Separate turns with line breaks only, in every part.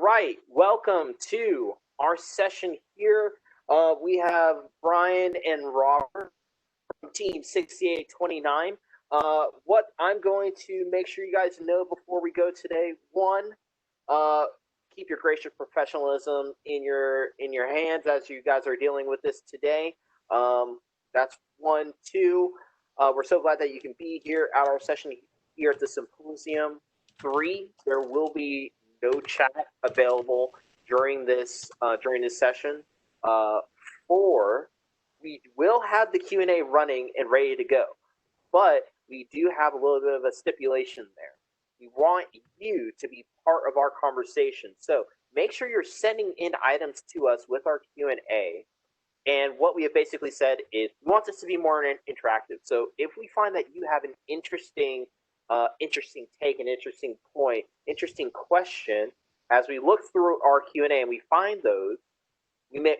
right, welcome to our session here. We have Brian and Robert from Team 6829. What I'm going to make sure you guys know before we go today, one, keep your gracious professionalism in your hands as you guys are dealing with this today. That's one. Two, we're so glad that you can be here at our session here at the symposium. Three, there will be no chat available during this session. Four, we will have the Q&A running and ready to go, but we do have a little bit of a stipulation there. We want you to be part of our conversation, so make sure you're sending in items to us with our Q&A. And what we have basically said is we want this to be more interactive. So if we find that you have an interesting take, an interesting point, interesting question, as we look through our Q&A and we find those,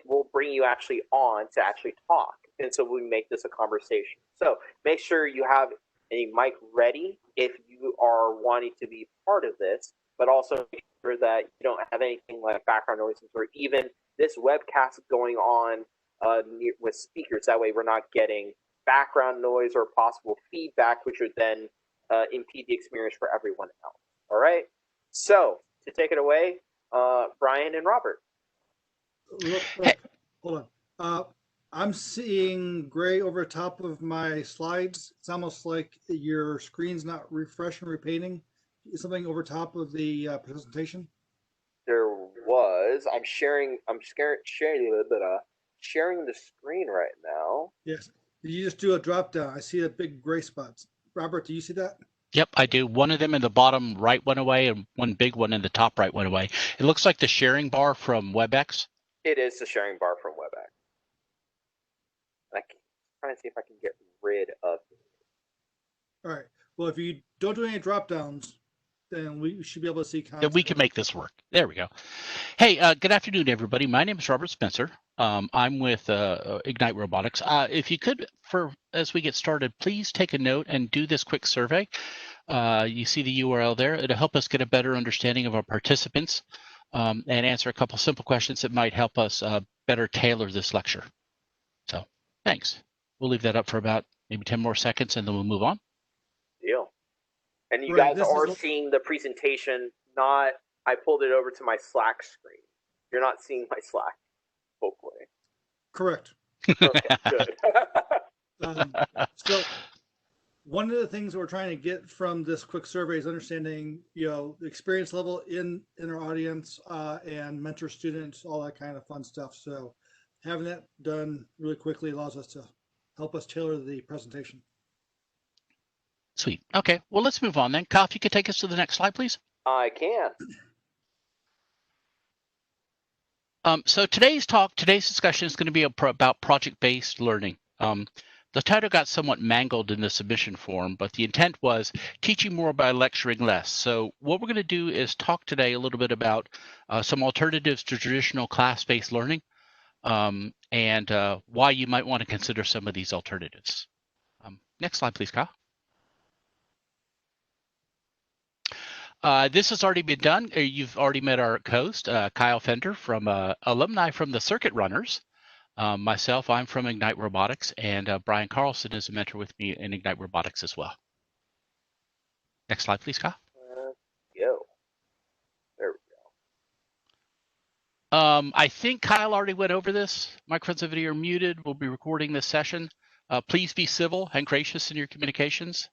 we'll bring you actually on to actually talk. And so we make this a conversation. So make sure you have a mic ready if you are wanting to be part of this, but also make sure that you don't have anything like background noises or even this webcast going on with speakers. That way we're not getting background noise or possible feedback, which would then impede the experience for everyone else. All right. So to take it away, Brian and Robert.
Hold on. I'm seeing gray over top of my slides. It's almost like your screen's not refreshing, repainting. Is something over top of the presentation?
There was. I'm sharing sharing the screen right now.
Yes. Did you just do a drop down? I see the big gray spots. Robert, do you see that?
Yep, I do. One of them in the bottom right went away and one big one in the top right went away. It looks like the sharing bar from WebEx.
It is the sharing bar from WebEx. I'm trying to see if I can get rid of it.
All right. Well, if you don't do any drop downs, then we should be able to see content.
Then we can make this work. There we go. Hey, good afternoon, everybody. My name is Robert Spencer. I'm with Ignite Robotics. If you could, as we get started, please take a note and do this quick survey. You see the URL there. It'll help us get a better understanding of our participants and answer a couple simple questions that might help us better tailor this lecture. So thanks. We'll leave that up for about maybe 10 more seconds and then we'll move on.
Deal. And you guys are seeing the presentation, I pulled it over to my Slack screen. You're not seeing my Slack, hopefully.
Correct.
Okay, good.
So one of the things that we're trying to get from this quick survey is understanding, the experience level in our audience and mentor students, all that kind of fun stuff. So having that done really quickly allows us to help us tailor the presentation.
Sweet. Okay. Well, let's move on then. Kyle, if you could take us to the next slide, please.
I can.
So today's discussion is going to be about project-based learning. The title got somewhat mangled in the submission form, but the intent was teaching more by lecturing less. So what we're going to do is talk today a little bit about some alternatives to traditional class-based learning and why you might want to consider some of these alternatives. Next slide, please, Kyle. This has already been done. You've already met our host, Kyle Fender, from alumni from the Circuit Runners. Myself, I'm from Ignite Robotics, and Brian Carlson is a mentor with me in Ignite Robotics as well. Next slide, please, Kyle.
There we go.
I think Kyle already went over this. Microphones and video are muted. We'll be recording this session. Please be civil and gracious in your communications.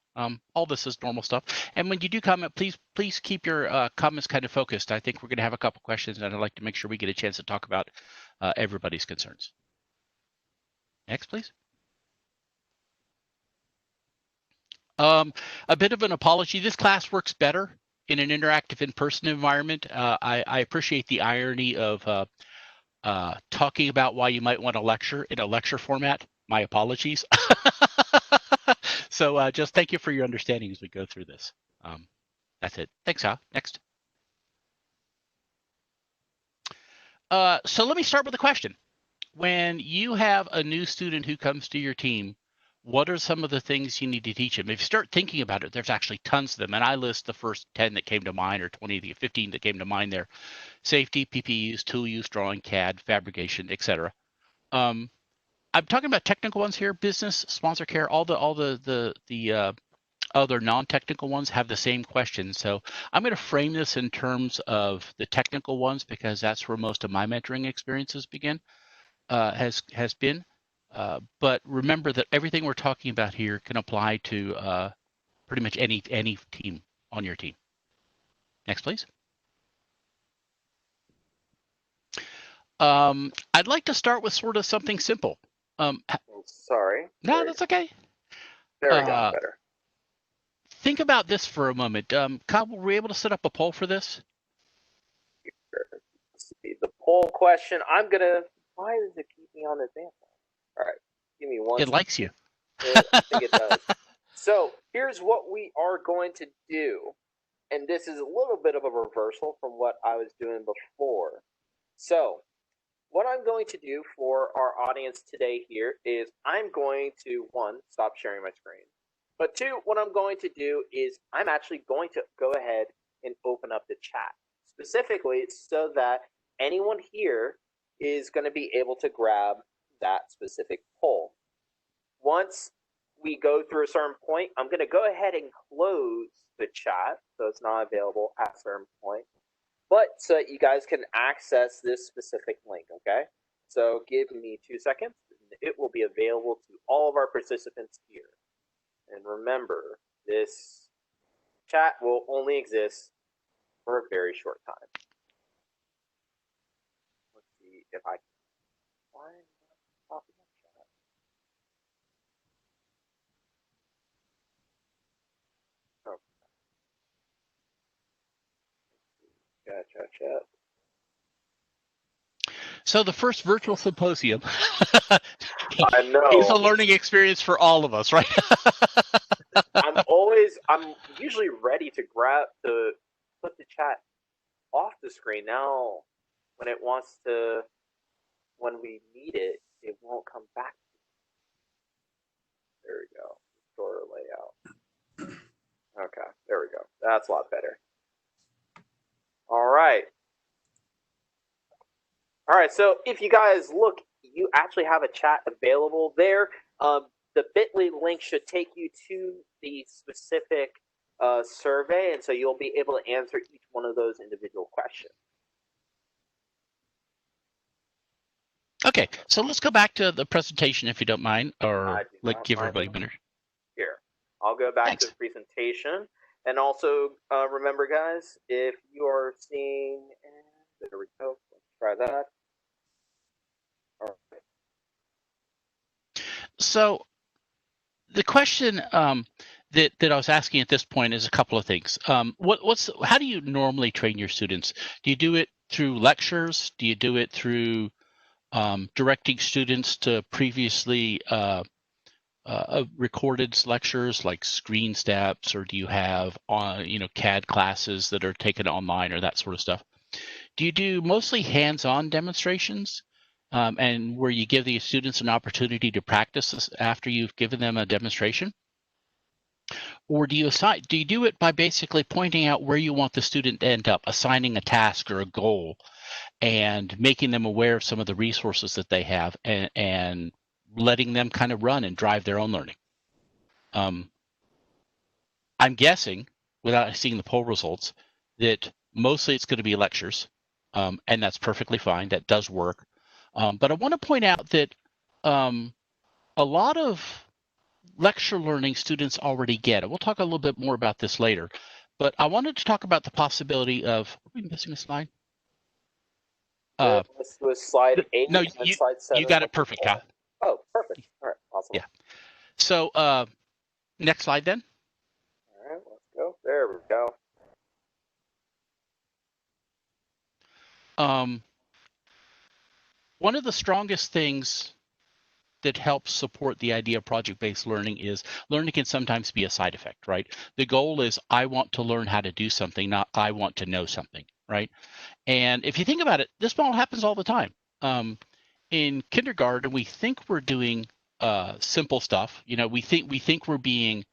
All this is normal stuff. And when you do comment, please keep your comments kind of focused. I think we're going to have a couple questions, and I'd like to make sure we get a chance to talk about everybody's concerns. Next, please. A bit of an apology. This class works better in an interactive in-person environment. I appreciate the irony of talking about why you might want to lecture in a lecture format. My apologies. So just thank you for your understanding as we go through this. That's it. Thanks, Al. Next. So let me start with a question. When you have a new student who comes to your team, what are some of the things you need to teach them? If you start thinking about it, there's actually tons of them. And I list the first 10 that came to mind, or 20, 15 that came to mind there. Safety, PPE use, tool use, drawing, CAD, fabrication, etc. I'm talking about technical ones here: business, sponsor care, all the other non-technical ones have the same question. So I'm going to frame this in terms of the technical ones because that's where most of my mentoring experiences has been. But remember that everything we're talking about here can apply to pretty much any team on your team. Next, please. I'd like to start with sort of something simple.
Sorry.
No, that's okay.
There we go. Better.
Think about this for a moment. Kyle, were we able to set up a poll for this?
Let's see, the poll question. I'm gonna. Why does it keep me on this answer? All right, give me one.
It likes you.
I think it does. So here's what we are going to do, and this is a little bit of a reversal from what I was doing before. So what I'm going to do for our audience today here is I'm going to, one, stop sharing my screen. But two, what I'm going to do is I'm actually going to go ahead and open up the chat, specifically so that anyone here is going to be able to grab that specific poll. Once we go through a certain point, I'm going to go ahead and close the chat so it's not available at a certain point, but so that you guys can access this specific link, okay? So give me 2 seconds. It will be available to all of our participants here. And remember, this chat will only exist for a very short time. Let's see if I can find the top of the chat. Oh. Chat.
So the first virtual symposium
I know.
is a learning experience for all of us, right?
I'm usually ready to put the chat off the screen. Now, when we need it, it won't come back. There we go. Restore layout. Okay, there we go. That's a lot better. All right. All right, so if you guys look, you actually have a chat available there. The bit.ly link should take you to the specific survey, and so you'll be able to answer each one of those individual questions.
Okay, so let's go back to the presentation if you don't mind, or give everybody a minute.
Here, I'll go back to the presentation. And also, remember, guys, if you are seeing, and there we go, let's try that. All right. So the question that I was asking at this point is a couple of things. How do you normally train your students? Do you do it through lectures? Do you do it through directing students to previously recorded lectures like screen steps, or do you have CAD classes that are taken online or that sort of stuff? Do you do mostly hands-on demonstrations and where you give the students an opportunity to practice this after you've given them a demonstration? Or do you do it by basically pointing out where you want the student to end up, assigning a task or a goal, and making them aware of some of the resources that they have, and letting them kind of run and drive their own learning? I'm guessing, without seeing the poll results, that mostly it's going to be lectures, and that's perfectly fine. That does work. But I want to point out that a lot of lecture learning students already get it. We'll talk a little bit more about this later, but I wanted to talk about the possibility of, are we missing a slide? This was slide 8.
No,
slide 7.
You got it perfect, Kyle.
Oh, perfect. All right, awesome.
Yeah. So next slide then.
All right, let's go. There we go.
One of the strongest things that helps support the idea of project-based learning is learning can sometimes be a side effect, right? The goal is I want to learn how to do something, not I want to know something, right? And if you think about it, this all happens all the time. In kindergarten, we think we're doing simple stuff. You know, we think we're being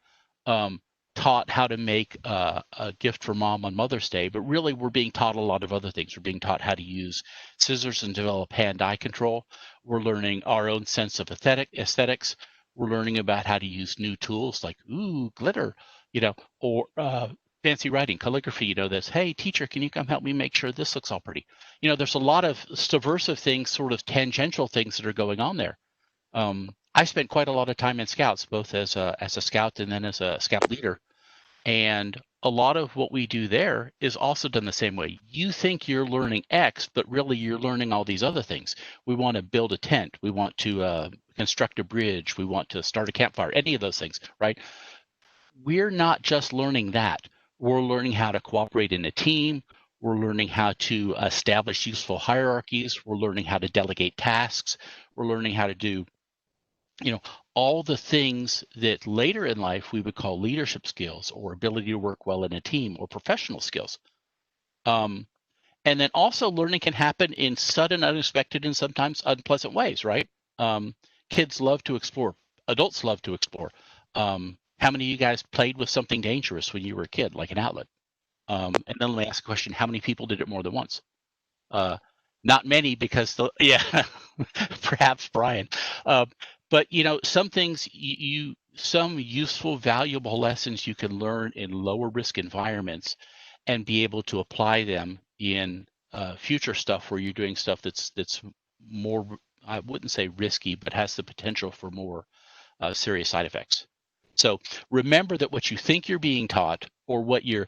taught how to make a gift for mom on Mother's Day, but really we're being taught a lot of other things. We're being taught how to use scissors and develop hand-eye control. We're learning our own sense of aesthetics. We're learning about how to use new tools like glitter, you know, or fancy writing, calligraphy. You know, this, hey teacher, can you come help me make sure this looks all pretty? You know, there's a lot of subversive things, sort of tangential things that are going on there. I spent quite a lot of time in Scouts, both as a Scout and then as a Scout leader. And a lot of what we do there is also done the same way. You think you're learning X, but really you're learning all these other things. We want to build a tent. We want to construct a bridge. We want to start a campfire, any of those things, right? We're not just learning that. We're learning how to cooperate in a team. We're learning how to establish useful hierarchies. We're learning how to delegate tasks. We're learning how to do, you know, all the things that later in life we would call leadership skills or ability to work well in a team or professional skills. And then also learning can happen in sudden, unexpected, and sometimes unpleasant ways, right? Kids love to explore. Adults love to explore. How many of you guys played with something dangerous when you were a kid, like an outlet? And then let me ask a question, how many people did it more than once? Not many, because perhaps Brian. But you know, some things some useful, valuable lessons you can learn in lower risk environments and be able to apply them in future stuff where you're doing stuff that's more, I wouldn't say risky, but has the potential for more serious side effects. So remember that what you think you're being taught, or what you're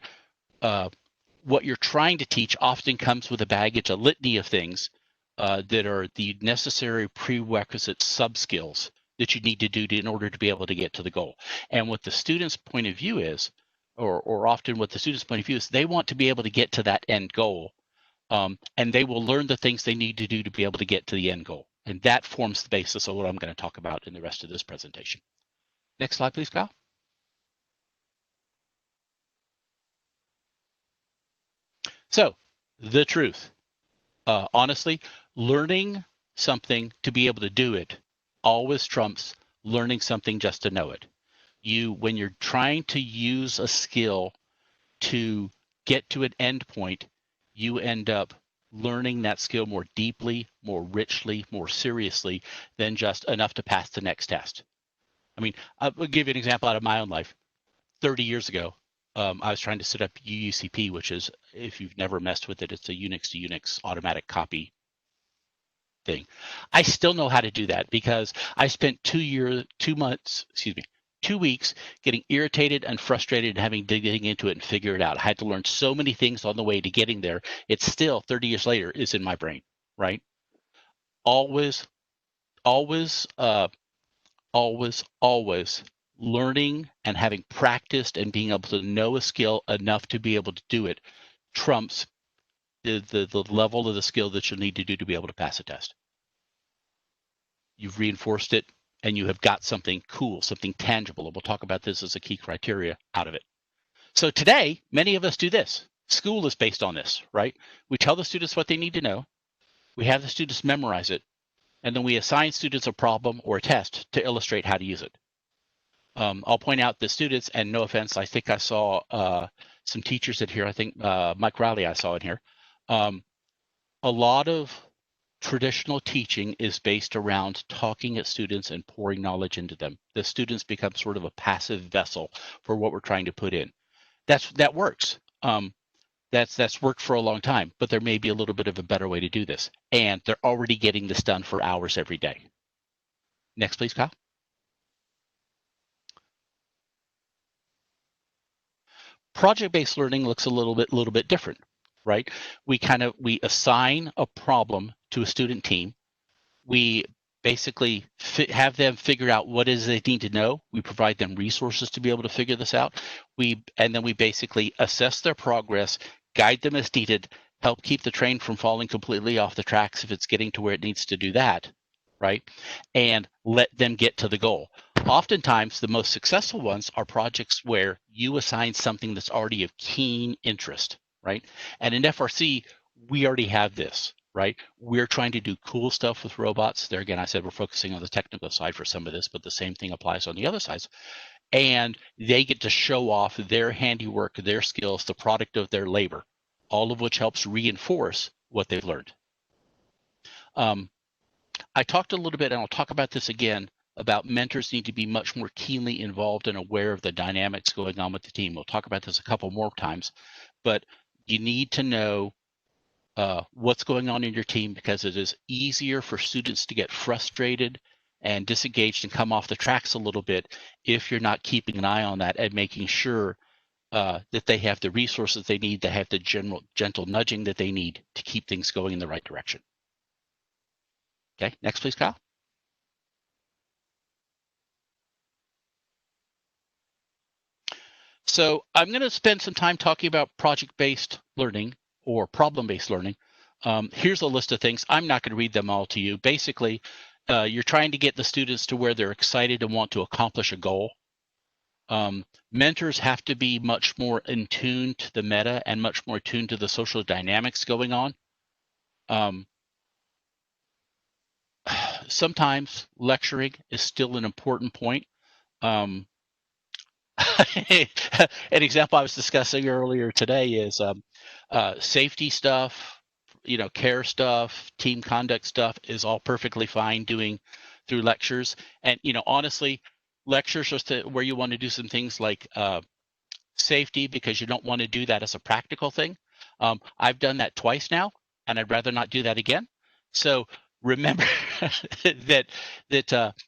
trying to teach, often comes with a baggage, a litany of things that are the necessary prerequisite sub-skills that you need to do in order to be able to get to the goal. And what the student's point of view is, or often what the student's point of view is, they want to be able to get to that end goal, and they will learn the things they need to do to be able to get to the end goal. And that forms the basis of what I'm going to talk about in the rest of this presentation. Next slide, please, Kyle. So, the truth. Honestly, learning something to be able to do it always trumps learning something just to know it. When you're trying to use a skill to get to an end point, you end up learning that skill more deeply, more richly, more seriously than just enough to pass the next test. I mean, I'll give you an example out of my own life. 30 years ago, I was trying to set up UUCP, which is, if you've never messed with it, it's a Unix to Unix automatic copy thing. I still know how to do that because I spent 2 weeks getting irritated and frustrated and having digging into it and figure it out. I had to learn so many things on the way to getting there. It's still 30 years later is in my brain, right? Always learning and having practiced and being able to know a skill enough to be able to do it trumps the level of the skill that you'll need to do to be able to pass a test. You've reinforced it and you have got something cool, something tangible, and we'll talk about this as a key criteria out of it. So today, many of us do this. School is based on this, right? We tell the students what they need to know. We have the students memorize it, and then we assign students a problem or a test to illustrate how to use it. I'll point out the students, and no offense, I think I saw some teachers in here. I think Mike Riley I saw in here. A lot of traditional teaching is based around talking at students and pouring knowledge into them. The students become sort of a passive vessel for what we're trying to put in. That works. That's worked for a long time, but there may be a little bit of a better way to do this. And they're already getting this done for hours every day. Next, please, Kyle. Project-based learning looks a little bit different, right? We assign a problem to a student team. We basically have them figure out what it is they need to know. We provide them resources to be able to figure this out. And then we basically assess their progress, guide them as needed, help keep the train from falling completely off the tracks if it's getting to where it needs to do that, right? And let them get to the goal. Oftentimes, the most successful ones are projects where you assign something that's already of keen interest, right? And in FRC, we already have this. right? We're trying to do cool stuff with robots. There again, I said we're focusing on the technical side for some of this, but the same thing applies on the other sides. And they get to show off their handiwork, their skills, the product of their labor, all of which helps reinforce what they've learned. I talked a little bit, and I'll talk about this again, about mentors need to be much more keenly involved and aware of the dynamics going on with the team. We'll talk about this a couple more times, but you need to know what's going on in your team, because it is easier for students to get frustrated and disengaged and come off the tracks a little bit if you're not keeping an eye on that and making sure that they have the resources they need, they have the gentle nudging that they need to keep things going in the right direction. Okay, next please, Kyle. So I'm going to spend some time talking about project-based learning or problem-based learning. Here's a list of things. I'm not going to read them all to you. Basically, you're trying to get the students to where they're excited and want to accomplish a goal. Mentors have to be much more in tune to the meta and much more attuned to the social dynamics going on. Sometimes lecturing is still an important point. An example I was discussing earlier today is safety stuff, care stuff, team conduct stuff is all perfectly fine doing through lectures. And, honestly, lectures are where you want to do some things like safety, because you don't want to do that as a practical thing. I've done that twice now, and I'd rather not do that again. So remember that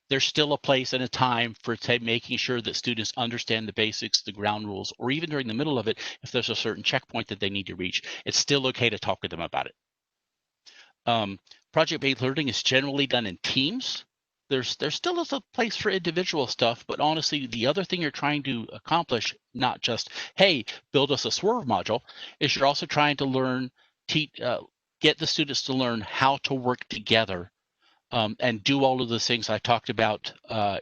there's still a place and a time for making sure that students understand the basics, the ground rules, or even during the middle of it, if there's a certain checkpoint that they need to reach, it's still okay to talk with them about it. Project-based learning is generally done in teams. There still is a place for individual stuff, but honestly, the other thing you're trying to accomplish, not just, hey, build us a swerve module, is you're also trying to learn, get the students to learn how to work together and do all of the things I talked about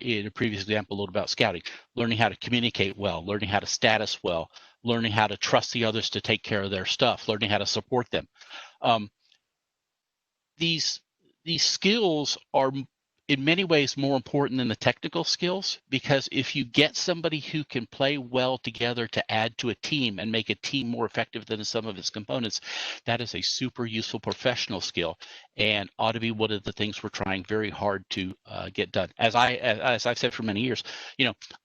in a previous example, a little about scouting, learning how to communicate well, learning how to status well, learning how to trust the others to take care of their stuff, learning how to support them. These skills are in many ways more important than the technical skills, because if you get somebody who can play well together to add to a team and make a team more effective than the sum of its components, that is a super useful professional skill and ought to be one of the things we're trying very hard to get done. As I've said for many years,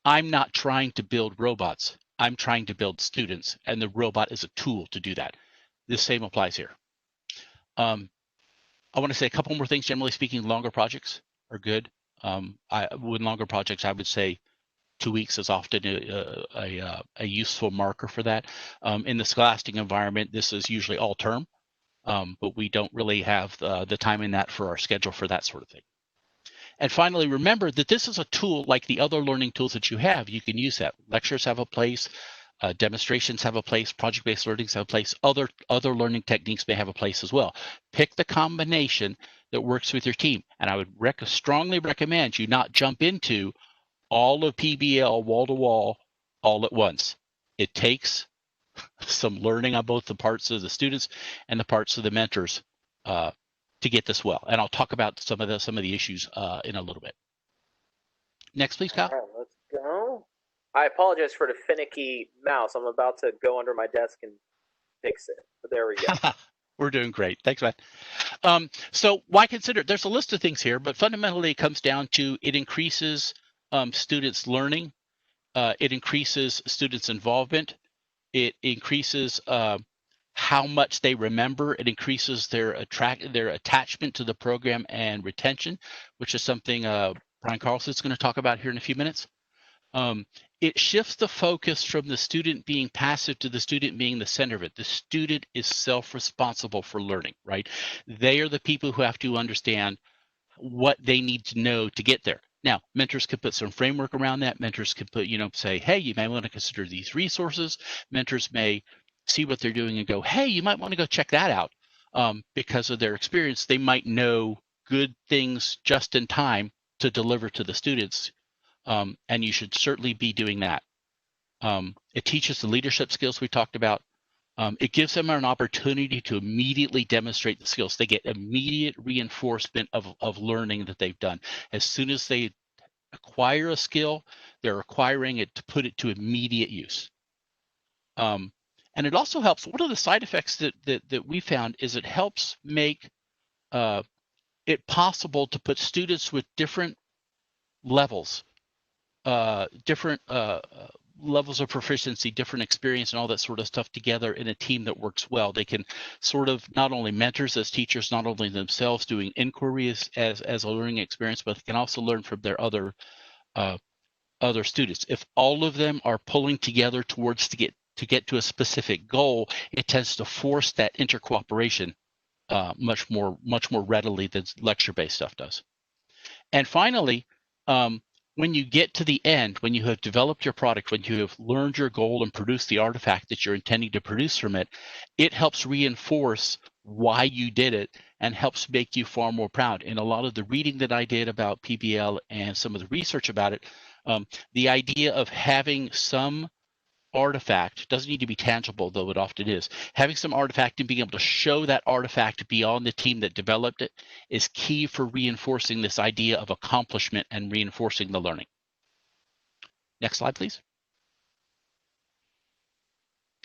I'm not trying to build robots. I'm trying to build students, and the robot is a tool to do that. The same applies here. I want to say a couple more things. Generally speaking, longer projects are good. With longer projects, I would say 2 weeks is often a useful marker for that. In the scholastic environment, this is usually all term, but we don't really have the time in that for our schedule for that sort of thing. And finally, remember that this is a tool like the other learning tools that you have. You can use that. Lectures have a place. Demonstrations have a place, project-based learning have a place, other learning techniques may have a place as well. Pick the combination that works with your team. And I would strongly recommend you not jump into all of PBL wall-to-wall all at once. It takes some learning on both the parts of the students and the parts of the mentors to get this well. And I'll talk about some of the issues in a little bit. Next, please, Kyle.
All right, let's go. I apologize for the finicky mouse. I'm about to go under my desk and fix it. But there we go.
We're doing great. Thanks, man. So why consider? There's a list of things here, but fundamentally it comes down to it increases students' learning. It increases students' involvement. It increases how much they remember. It increases their attachment to the program and retention, which is something Brian Carlson is going to talk about here in a few minutes. It shifts the focus from the student being passive to the student being the center of it. The student is self-responsible for learning, right? They are the people who have to understand what they need to know to get there. Now, mentors can put some framework around that. Mentors can put, say, hey, you may want to consider these resources. Mentors may see what they're doing and go, hey, you might want to go check that out. Because of their experience, they might know good things just in time to deliver to the students. And you should certainly be doing that. It teaches the leadership skills we talked about. It gives them an opportunity to immediately demonstrate the skills. They get immediate reinforcement of learning that they've done. As soon as they acquire a skill, they're acquiring it to put it to immediate use. And it also helps. One of the side effects that we found is it helps make it possible to put students with different levels, different levels of proficiency, different experience, and all that sort of stuff together in a team that works well. They can sort of not only mentors as teachers, not only themselves doing inquiries as a learning experience, but they can also learn from their other students. If all of them are pulling together towards to get to a specific goal, it tends to force that intercooperation much more readily than lecture-based stuff does. And finally, when you get to the end, when you have developed your product, when you have learned your goal and produced the artifact that you're intending to produce from it, it helps reinforce why you did it and helps make you far more proud. In a lot of the reading that I did about PBL and some of the research about it, the idea of having some artifact doesn't need to be tangible, though it often is. Having some artifact and being able to show that artifact beyond the team that developed it is key for reinforcing this idea of accomplishment and reinforcing the learning. Next slide, please.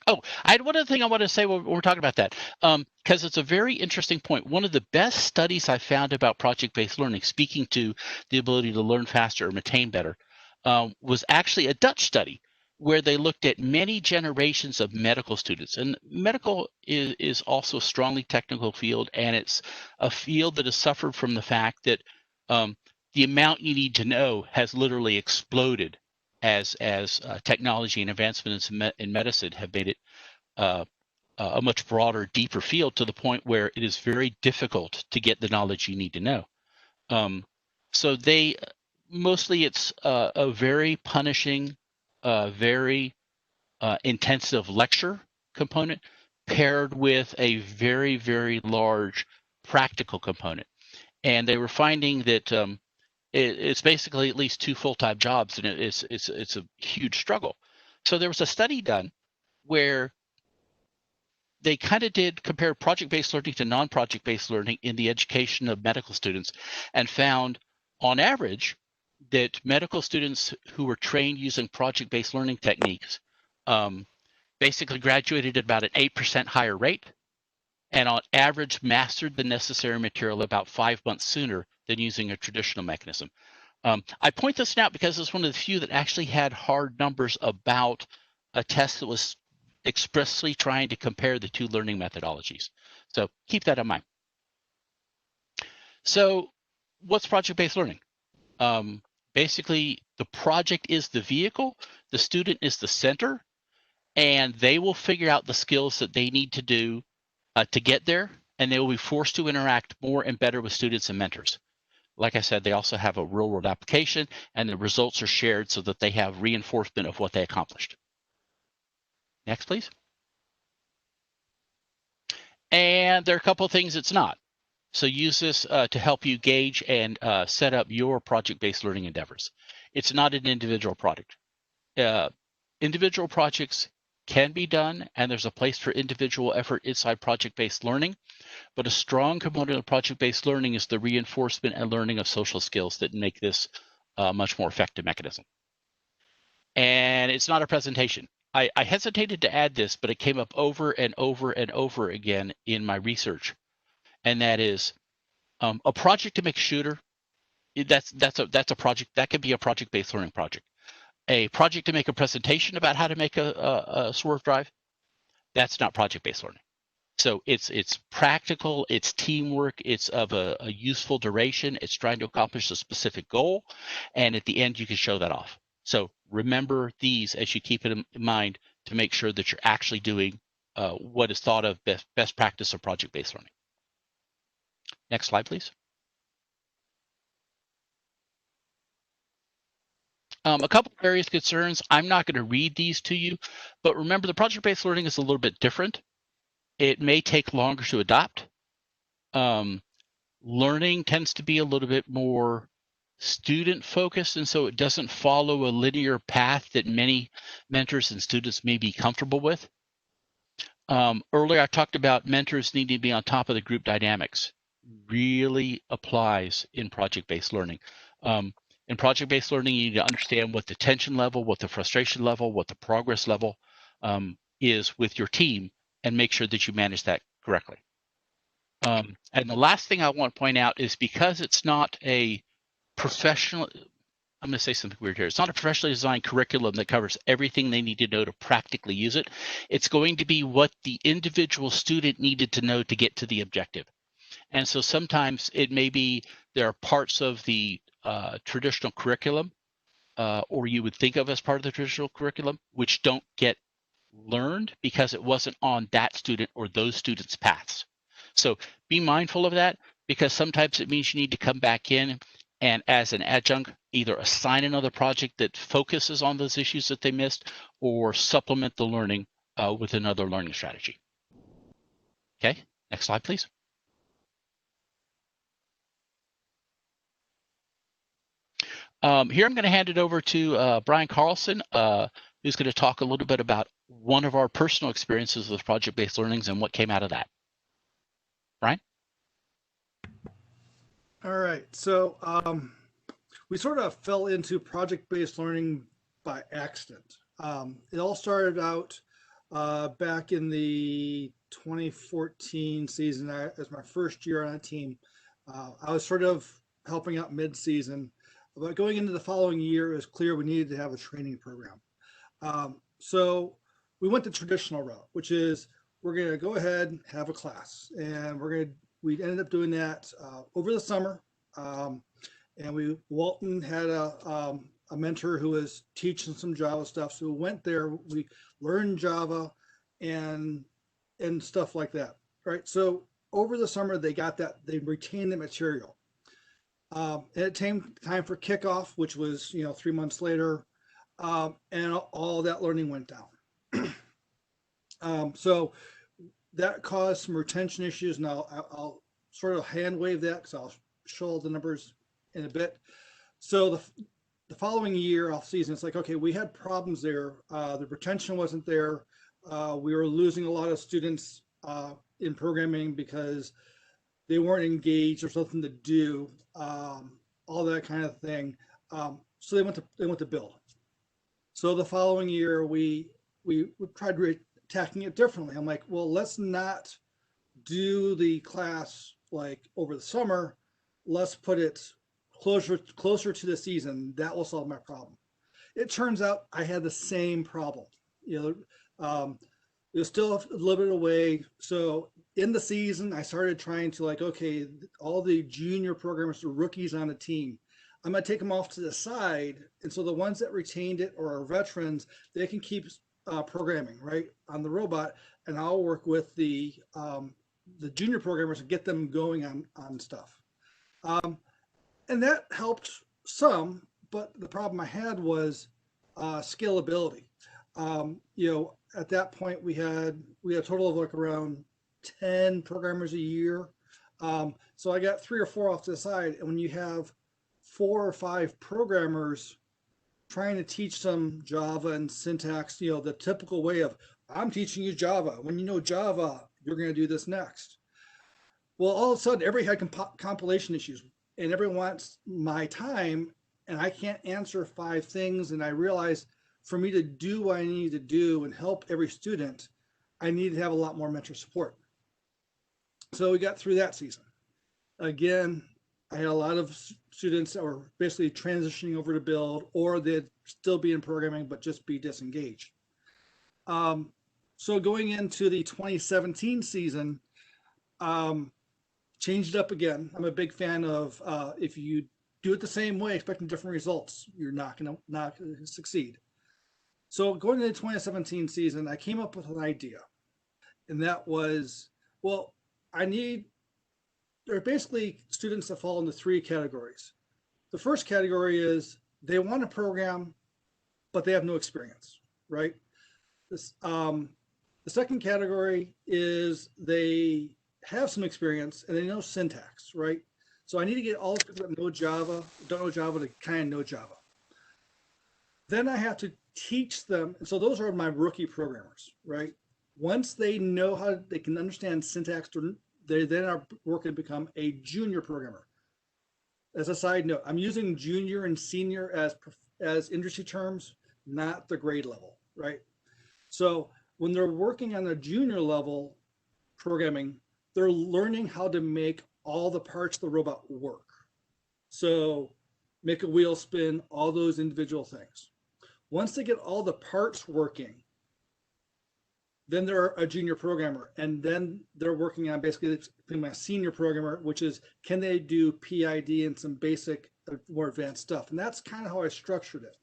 Oh, I had one other thing I want to say when we're talking about that, because it's a very interesting point. One of the best studies I found about project-based learning, speaking to the ability to learn faster or retain better, was actually a Dutch study where they looked at many generations of medical students. And medical is also a strongly technical field, and it's a field that has suffered from the fact that the amount you need to know has literally exploded as technology and advancements in medicine have made it a much broader, deeper field, to the point where it is very difficult to get the knowledge you need to know. So they mostly it's a very punishing, very intensive lecture component paired with a very, very large practical component. And they were finding that it's basically at least 2 full-time jobs, and it's a huge struggle. So there was a study done where they kind of did compare project-based learning to non-project-based learning in the education of medical students, and found on average that medical students who were trained using project-based learning techniques basically graduated at about an 8% higher rate, and on average mastered the necessary material about 5 months sooner than using a traditional mechanism. I point this out because it's one of the few that actually had hard numbers about a test that was expressly trying to compare the 2 learning methodologies. So keep that in mind. So what's project-based learning? Basically, the project is the vehicle, the student is the center, and they will figure out the skills that they need to do to get there, and they will be forced to interact more and better with students and mentors. Like I said, they also have a real-world application, and the results are shared so that they have reinforcement of what they accomplished. Next, please. And there are a couple of things it's not. So use this to help you gauge and set up your project-based learning endeavors. It's not an individual project. Individual projects can be done, and there's a place for individual effort inside project-based learning, but a strong component of project-based learning is the reinforcement and learning of social skills that make this a much more effective mechanism. And it's not a presentation. I hesitated to add this, but it came up over and over and over again in my research, and that is a project to make a shooter. That's a project that could be a project-based learning project. A project to make a presentation about how to make a swerve drive, that's not project-based learning. So it's practical, it's teamwork, it's of a useful duration, it's trying to accomplish a specific goal, and at the end you can show that off. So remember these as you keep it in mind to make sure that you're actually doing what is thought of best practice of project-based learning. Next slide, please. A couple of areas of concerns. I'm not going to read these to you, but remember the project-based learning is a little bit different. It may take longer to adopt. Learning tends to be a little bit more student focused, and so it doesn't follow a linear path that many mentors and students may be comfortable with. Earlier, I talked about mentors needing to be on top of the group dynamics. Really applies in project-based learning. In project-based learning, you need to understand what the tension level, what the frustration level, what the progress level is with your team, and make sure that you manage that correctly. And the last thing I want to point out is, because it's not a professional, I'm going to say something weird here. It's not a professionally designed curriculum that covers everything they need to know to practically use it. It's going to be what the individual student needed to know to get to the objective. And so sometimes it may be there are parts of the traditional curriculum, or you would think of as part of the traditional curriculum, which don't get learned because it wasn't on that student or those students' paths. So be mindful of that, because sometimes it means you need to come back in and, as an adjunct, either assign another project that focuses on those issues that they missed, or supplement the learning with another learning strategy. Okay, next slide, please. Here I'm going to hand it over to Brian Carlson, who's going to talk a little bit about one of our personal experiences with project-based learnings and what came out of that. Brian?
All right, so we sort of fell into project-based learning by accident. It all started out back in the 2014 season. As my first year on a team. I was sort of helping out mid-season, but going into the following year, it was clear we needed to have a training program. So we went the traditional route, which is we're going to go ahead and have a class, and we ended up doing that over the summer. And Walton had a mentor who was teaching some Java stuff. So we went there, we learned Java and stuff like that. Right. So over the summer, they retained the material. And it came time for kickoff, which was, 3 months later. And all that learning went down. So that caused some retention issues. Now I'll sort of hand wave that because I'll show all the numbers in a bit. So the following year off season, it's like, okay, we had problems there. The retention wasn't there. We were losing a lot of students in programming because they weren't engaged or something to do, all that kind of thing. So they went to build. So the following year, we tried attacking it differently. I'm like, well, let's not do the class like over the summer. Let's put it closer to the season. That will solve my problem. It turns out I had the same problem. It was still a little bit away. So in the season, I started trying to okay, all the junior programmers, the rookies on the team, I'm going to take them off to the side. And so the ones that retained it or are veterans, they can keep programming right on the robot, and I'll work with the junior programmers and get them going on stuff. And that helped some, but the problem I had was scalability. At that point we had a total of around 10 programmers a year. So I got 3 or 4 off to the side, and when you have 4 or 5 programmers trying to teach them Java and syntax, the typical way of, I'm teaching you Java. When you know Java, you're going to do this next. Well, all of a sudden, everybody had compilation issues, and everyone wants my time, and I can't answer 5 things. And I realized for me to do what I need to do and help every student, I need to have a lot more mentor support. So we got through that season. Again, I had a lot of students that were basically transitioning over to build, or they'd still be in programming, but just be disengaged. So going into the 2017 season, changed it up again. I'm a big fan of if you do it the same way, expecting different results, you're not gonna succeed. So going into the 2017 season, I came up with an idea, and that was, well, there are basically students that fall into 3 categories. The first category is they want to program, but they have no experience, right? The second category is they have some experience and they know syntax, right? So I need to get all the people that know Java, don't know Java, to kind of know Java. Then I have to teach them. And so those are my rookie programmers, right? Once they know how they can understand syntax, they then are working to become a junior programmer. As a side note, I'm using junior and senior as industry terms, not the grade level, right? So when they're working on the junior level programming, they're learning how to make all the parts of the robot work. So make a wheel spin, all those individual things. Once they get all the parts working, then they're a junior programmer, and then they're working on basically becoming a senior programmer, which is, can they do PID and some basic, more advanced stuff? And that's kind of how I structured it.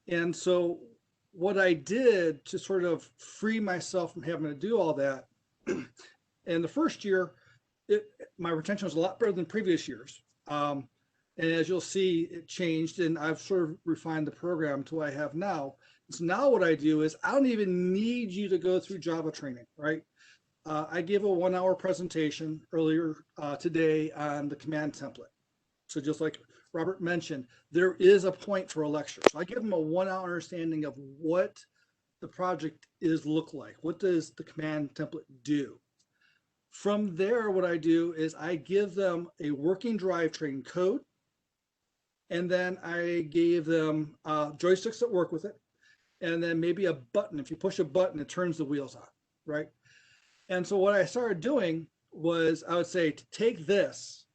And so what I did to sort of free myself from having to do all that, in the first year, my retention was a lot better than previous years. And as you'll see, it changed, and I've sort of refined the program to what I have now. So now what I do is I don't even need you to go through Java training, right? I gave a 1-hour presentation earlier today on the command template. So just like Robert mentioned, there is a point for a lecture. So I give them a 1-hour understanding of what the project look like. What does the command template do? From there, what I do is I give them a working drivetrain code, and then I gave them joysticks that work with it, and then maybe a button. If you push a button, it turns the wheels on, right? And so what I started doing was I would say, take this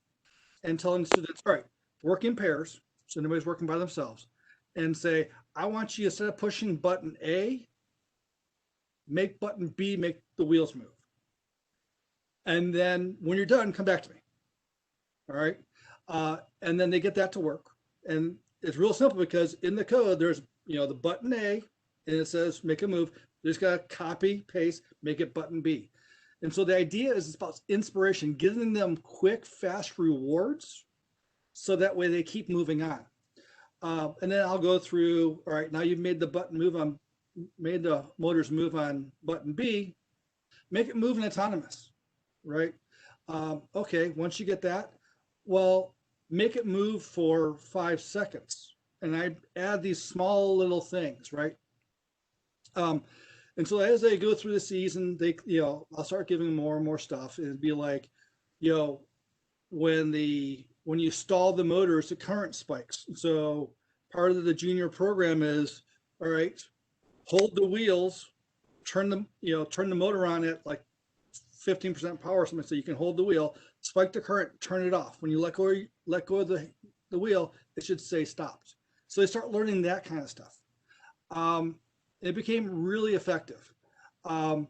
and telling students, all right, work in pairs, so nobody's working by themselves, and say, I want you, instead of pushing button A, make button B make the wheels move. And then when you're done, come back to me, all right? And then they get that to work. And it's real simple because in the code, there's, the button A, and it says make a move. They just got to copy, paste, make it button B. And so the idea is it's about inspiration, giving them quick, fast rewards so that way they keep moving on. And then I'll go through, all right, now you've made the button move on, made the motors move on button B, make it move in autonomous, right? Okay, once you get that, well, make it move for 5 seconds. And I add these small little things, right? And so as they go through the season, they, I'll start giving them more and more stuff. It'd be like, when you stall the motors, the current spikes. So part of the junior program is, all right, hold the wheels, turn the motor on at like 15% power or something, so you can hold the wheel, spike the current, turn it off. When you let go of the wheel, it should say stopped. So they start learning that kind of stuff. It became really effective. One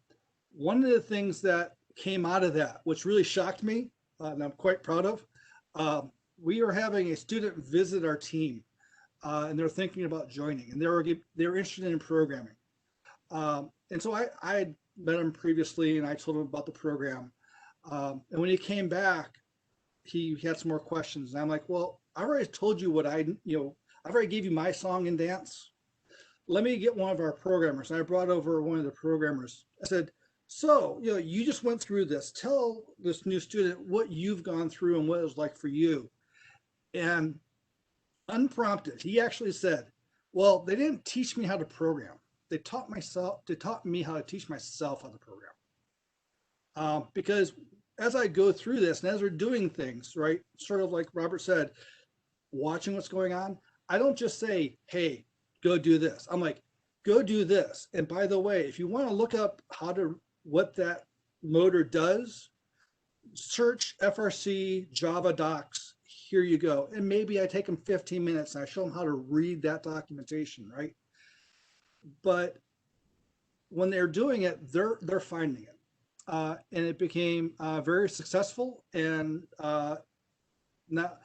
of the things that came out of that, which really shocked me, and I'm quite proud of, we are having a student visit our team, and they're thinking about joining, and they're interested in programming. And so I met him previously, and I told him about the program. And when he came back, he had some more questions. And I'm like, well, I already told you what I've already gave you my song and dance. Let me get one of our programmers. And I brought over one of the programmers. I said, so, you just went through this. Tell this new student what you've gone through and what it was like for you. And unprompted, he actually said, well, they didn't teach me how to program. They taught me how to teach myself how to program. Because as I go through this and as we're doing things, right, sort of like Robert said, watching what's going on, I don't just say, hey, go do this. I'm like, go do this. And by the way, if you want to look up what that motor does, search FRC Java docs. Here you go. And maybe I take them 15 minutes and I show them how to read that documentation, right? But when they're doing it, they're finding it. And it became very successful. And now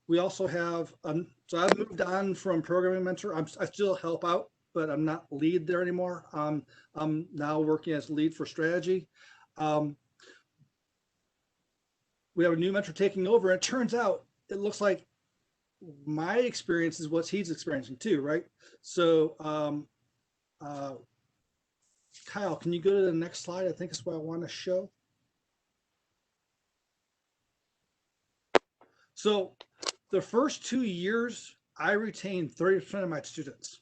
we also have, so I've moved on from programming mentor. I still help out, but I'm not lead there anymore. I'm now working as lead for strategy. We have a new mentor taking over. And it turns out, it looks like my experience is what he's experiencing too, right? So Kyle, can you go to the next slide? I think it's what I want to show. So the first 2 years, I retained 30% of my students.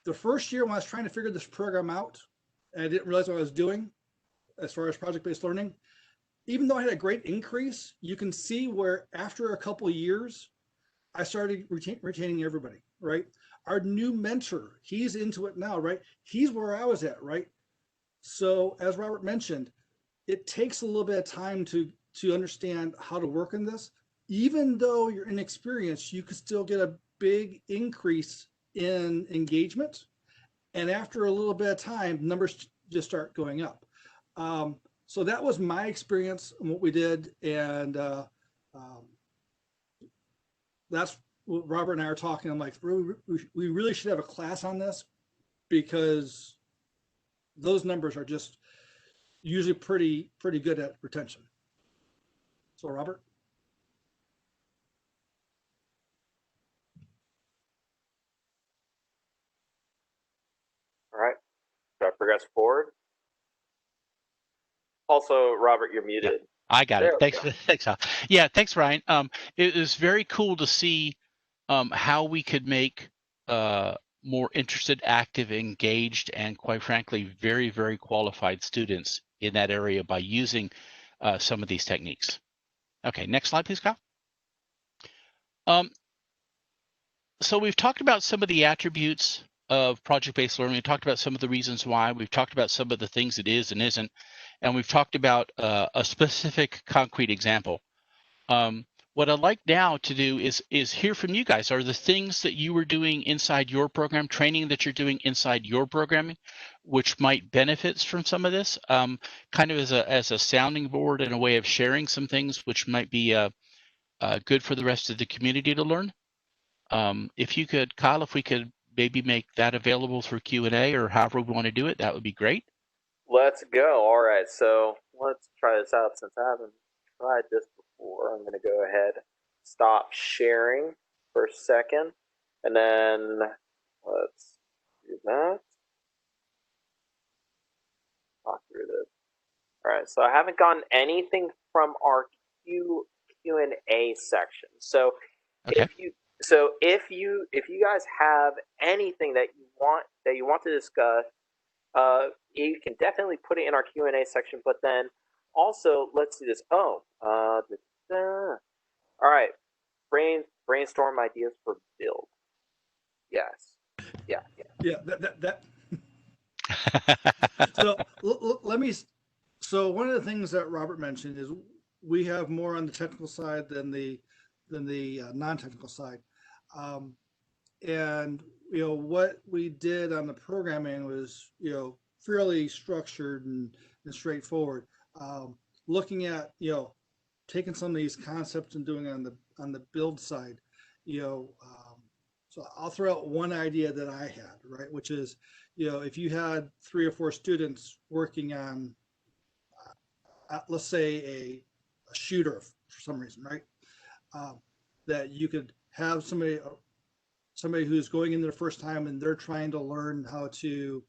the first year when I was trying to figure this program out, and I didn't realize what I was doing as far as project-based learning, even though I had a great increase, you can see where after a couple of years, I started retaining everybody, right? Our new mentor, he's into it now, right? He's where I was at, right? So as Robert mentioned, it takes a little bit of time to understand how to work in this. Even though you're inexperienced, you could still get a big increase in engagement. And after a little bit of time, numbers just start going up. So that was my experience and what we did. And that's what Robert and I are talking. I'm like, we really should have a class on this, because those numbers are just usually pretty good at retention. So Robert?
All right, do I progress forward? Also, Robert, you're muted.
Yeah, I got it. Thanks, Al. Yeah, thanks, Ryan. It was very cool to see how we could make more interested, active, engaged, and quite frankly, very, very qualified students in that area by using some of these techniques. Okay, next slide, please, Kyle. So we've talked about some of the attributes of project-based learning. We talked about some of the reasons why. We've talked about some of the things it is and isn't, and we've talked about a specific concrete example. What I'd like now to do is hear from you guys. Are the things that you were doing inside your program, training that you're doing inside your programming, which might benefit from some of this, kind of as a sounding board and a way of sharing some things which might be good for the rest of the community to learn? If you could, Kyle, if we could maybe make that available through Q&A or however we want to do it, that would be great.
Let's go. All right, so let's try this out. Since I haven't tried this before, I'm going to go ahead, stop sharing for a second, and then let's do that. Talk through this. All right, so I haven't gotten anything from our Q&A section. So
okay.
if you guys have anything that you want to discuss, you can definitely put it in our Q&A section. But then also, let's do this. All right, brainstorm ideas for build. Yes. Yeah.
That. So let me. So one of the things that Robert mentioned is we have more on the technical side than the non-technical side, and what we did on the programming was fairly structured and straightforward. Looking at taking some of these concepts and doing it on the build side, so I'll throw out one idea that I had, right, which is if you had 3 or 4 students working on let's say a shooter for some reason, right, that you could have somebody who's going in their first time and they're trying to learn how to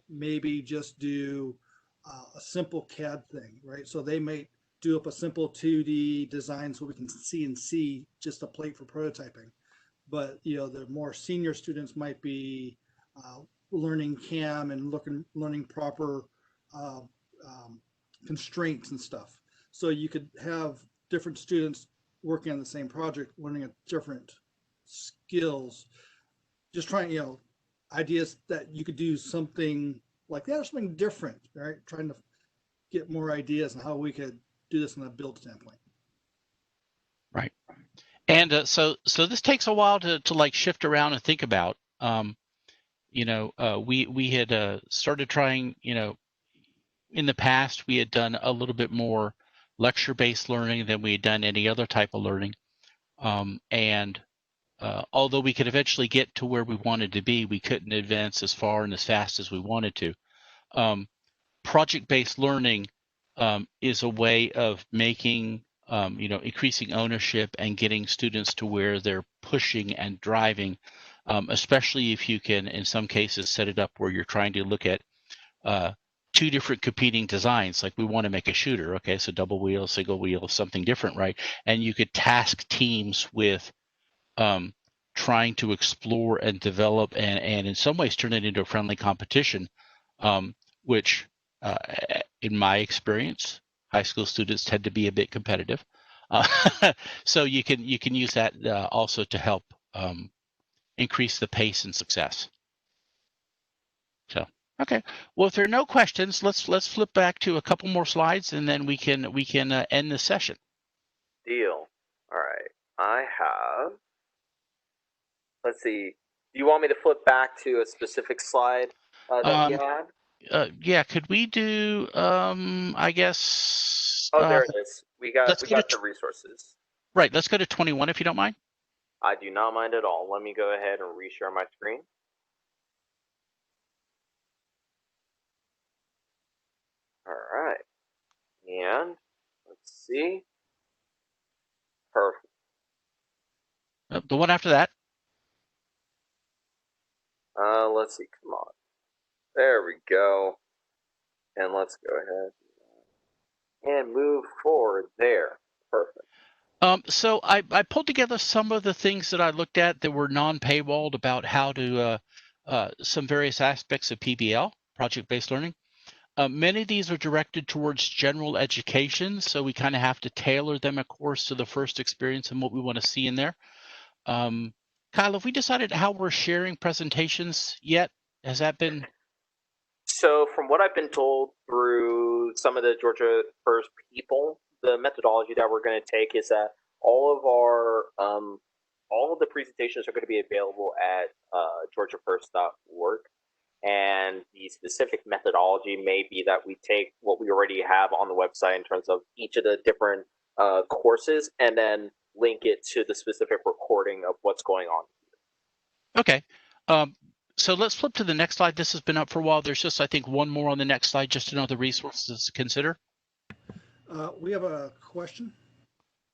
maybe just do a simple CAD thing, right? So they may do up a simple 2D design so we can see just a plate for prototyping. But the more senior students might be learning CAM and learning proper constraints and stuff. So you could have different students working on the same project, learning at different skills, just trying, ideas that you could do something like that or something different, right? Trying to get more ideas on how we could do this in a build standpoint.
Right. And so this takes a while to like shift around and think about. We had started trying, in the past we had done a little bit more lecture-based learning than we had done any other type of learning. Although we could eventually get to where we wanted to be, we couldn't advance as far and as fast as we wanted to. Project-based learning is a way of making, increasing ownership and getting students to where they're pushing and driving, especially if you can, in some cases, set it up where you're trying to look at 2 different competing designs. Like we want to make a shooter, okay, so double wheel, single wheel, something different, right? And you could task teams with trying to explore and develop and in some ways turn it into a friendly competition, which in my experience, high school students tend to be a bit competitive. So you can use that also to help increase the pace and success. So okay, well, if there are no questions, let's flip back to a couple more slides, and then we can end the session.
Deal. All right, I have. Let's see. Do you want me to flip back to a specific slide that you had?
Yeah, could we do? I guess.
Oh, there it is. We got the resources.
Right. Let's go to 21 if you don't mind.
I do not mind at all. Let me go ahead and reshare my screen. All right. And let's see. Perfect.
The one after that.
Let's see. Come on. There we go. And let's go ahead and move forward there. Perfect.
So I pulled together some of the things that I looked at that were non-paywalled about how to some various aspects of PBL, project-based learning. Many of these are directed towards general education, so we kind of have to tailor them, of course, to the first experience and what we want to see in there. Kyle, have we decided how we're sharing presentations yet? Has that been?
So from what I've been told through some of the Georgia First people, the methodology that we're going to take is that all of the presentations are going to be available at georgiafirst.org. And the specific methodology may be that we take what we already have on the website in terms of each of the different courses and then link it to the specific recording of what's going on.
Okay. So let's flip to the next slide. This has been up for a while. There's just, I think, one more on the next slide, just to know the resources to consider.
We have a question.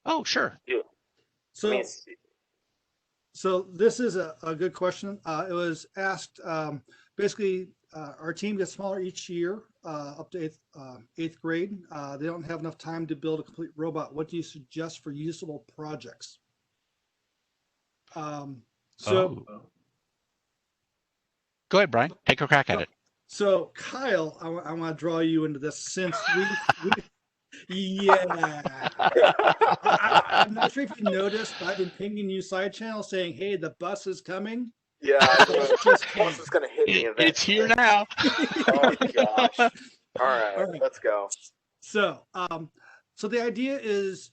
Oh, sure.
Yeah.
So this is a good question. It was asked, basically, our team gets smaller each year, up to eighth grade. They don't have enough time to build a complete robot. What do you suggest for usable projects?
Go ahead, Brian. Take a crack at it.
So Kyle, I want to draw you into this since yeah. I'm not sure if you noticed, but I've been pinging you side channel saying, hey, the bus is coming.
Yeah, the bus is going to hit me eventually.
It's here now.
Oh, gosh. All right, let's go.
So, so the idea is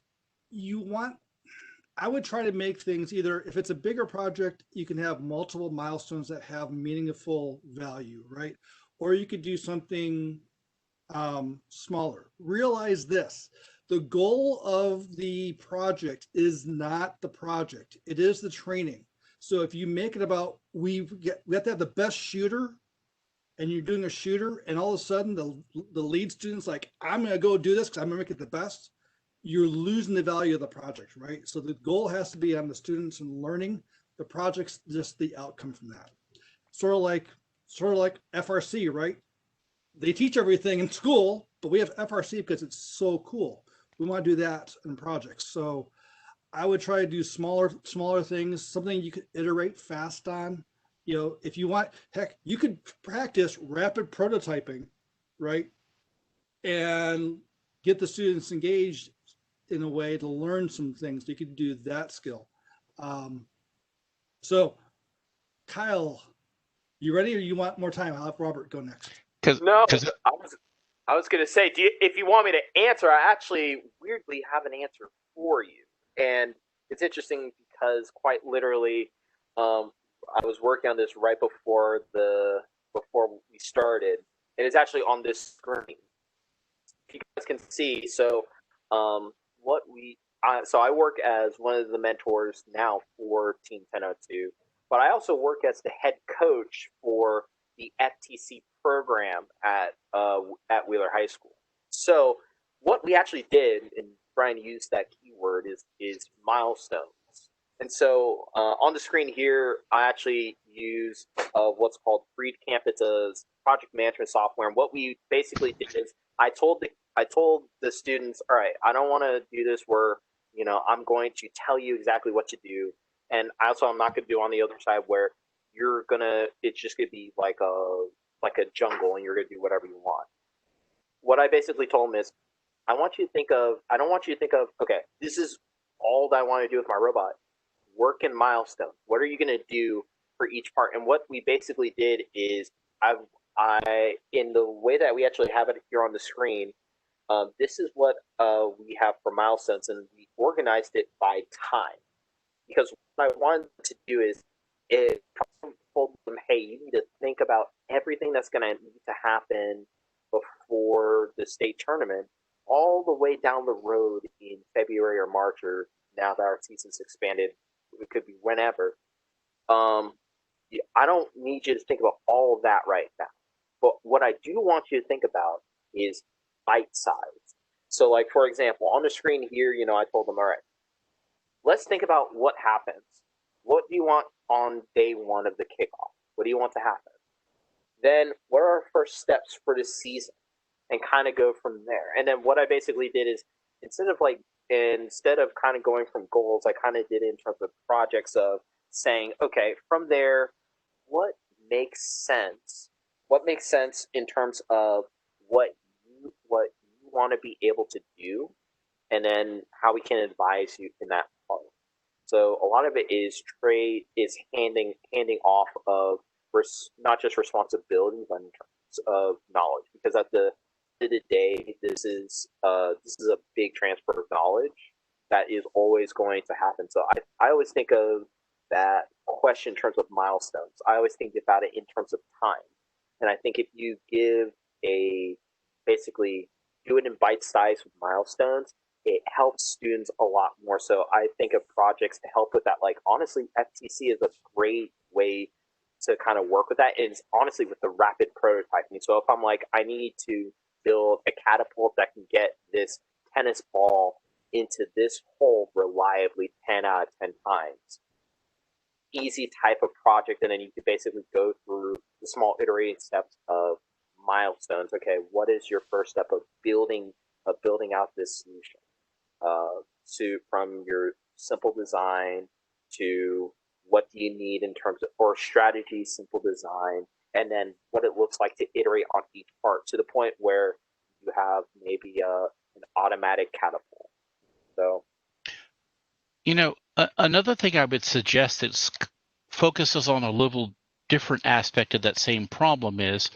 I would try to make things either, if it's a bigger project, you can have multiple milestones that have meaningful value, right? Or you could do something smaller. Realize this, the goal of the project is not the project, it is the training. So if you make it about, we have to have the best shooter, and you're doing a shooter, and all of a sudden the lead student's like, I'm gonna go do this because I'm gonna make it the best, you're losing the value of the project, right? So the goal has to be on the students and learning. The project's just the outcome from that. Sort of like FRC, right? They teach everything in school, but we have FRC because it's so cool. We want to do that in projects. So I would try to do smaller things, something you could iterate fast on. You know, if you want, heck, you could practice rapid prototyping, right? And get the students engaged in a way to learn some things. You could do that skill. So Kyle, you ready, or you want more time? I'll have Robert go next.
No, I was going to say, if you want me to answer, I actually weirdly have an answer for you. And it's interesting because quite literally, I was working on this right before we started, and it's actually on this screen. If you guys can see, so so I work as one of the mentors now for Team 1002, but I also work as the head coach for the FTC program at Wheeler High School. So what we actually did, and Brian used that keyword, is milestones. And so on the screen here, I actually use what's called Freed Camp. It's a project management software. And what we basically did is I told the students, all right, I don't want to do this where, I'm going to tell you exactly what to do. And also, I'm not going to do on the other side where it's just going to be like a jungle and you're going to do whatever you want. What I basically told him is, I don't want you to think of, okay, this is all that I want to do with my robot. Work in milestones. What are you going to do for each part? And what we basically did is, in the way that we actually have it here on the screen, this is what we have for milestones, and we organized it by time. Because what I wanted to do is, it told them, hey, you need to think about everything that's going to need to happen before the state tournament, all the way down the road in February or March, or now that our season's expanded, it could be whenever. I don't need you to think about all of that right now. But what I do want you to think about is bite size. So, like, for example, on the screen here, I told them, all right, let's think about what happens. What do you want on day one of the kickoff? What do you want to happen? Then what are our first steps for this season? And kind of go from there. And then what I basically did is, instead of kind of going from goals, I kind of did it in terms of projects of saying, okay, from there, what makes sense? What makes sense in terms of what you want to be able to do, and then how we can advise you in that part. So a lot of it is handing off of not just responsibility, but in terms of knowledge. Because at the end of the day, this is a big transfer of knowledge that is always going to happen. So I always think of that question in terms of milestones. I always think about it in terms of time. And I think if you basically do it in bite size with milestones, it helps students a lot more. So I think of projects to help with that. Like, honestly, FTC is a great way to kind of work with that. And it's honestly with the rapid prototyping. So if I'm like, I need to build a catapult that can get this tennis ball into this hole reliably 10 out of 10 times. Easy type of project, and then you can basically go through the small iterated steps of milestones. Okay, what is your first step of building out this solution? From your simple design to what do you need in terms of, or strategy, simple design, and then what it looks like to iterate on each part to the point where you have maybe an automatic catapult. So,
another thing I would suggest that focuses on a little different aspect of that same problem is,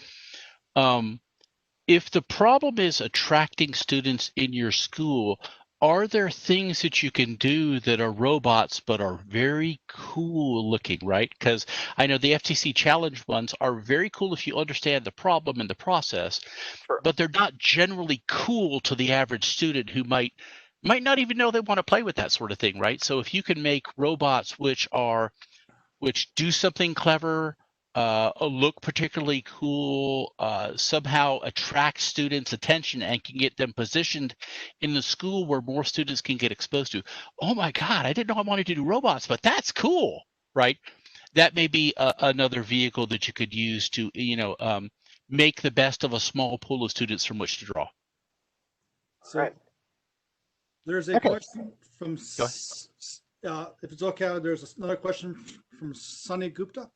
if the problem is attracting students in your school, are there things that you can do that are robots but are very cool looking, right? Because I know the FTC challenge ones are very cool if you understand the problem and the process,
sure,
but they're not generally cool to the average student who might not even know they want to play with that sort of thing, right? So if you can make robots which do something clever, look particularly cool, somehow attract students' attention and can get them positioned in the school where more students can get exposed to. Oh my God, I didn't know I wanted to do robots, but that's cool, right? That may be another vehicle that you could use to, make the best of a small pool of students from which to draw.
So
right.
There's a question from, if it's okay, there's another question from Sunnygupta.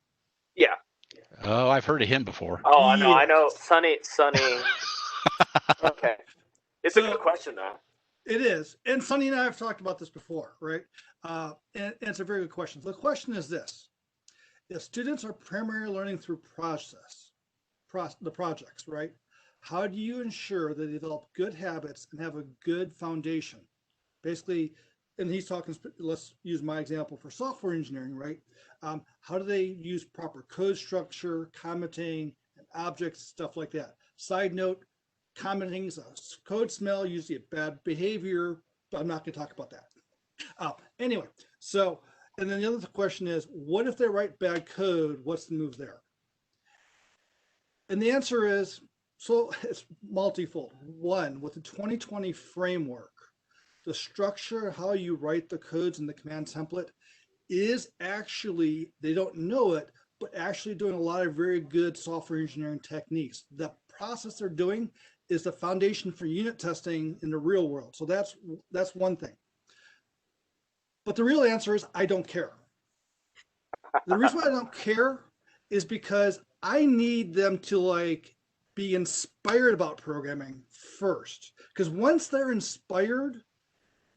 Yeah.
Oh, I've heard of him before.
Oh, I know. Sunny. Okay. It's a good question, though.
It is. And Sunny and I have talked about this before, right? And it's a very good question. The question is this: if students are primarily learning through the projects, right? How do you ensure they develop good habits and have a good foundation? Basically, and he's talking, let's use my example for software engineering, right? How do they use proper code structure, commenting, and objects, stuff like that? Side note, commenting is a code smell, usually a bad behavior, but I'm not going to talk about that. Anyway, so, and then the other question is, what if they write bad code? What's the move there? And the answer is, so it's multifold. One, with the 2020 framework, the structure, how you write the codes in the command template is actually, they don't know it, but actually doing a lot of very good software engineering techniques. The process they're doing is the foundation for unit testing in the real world. So that's one thing. But the real answer is, I don't care. The reason why I don't care is because I need them to like be inspired about programming first. Because once they're inspired,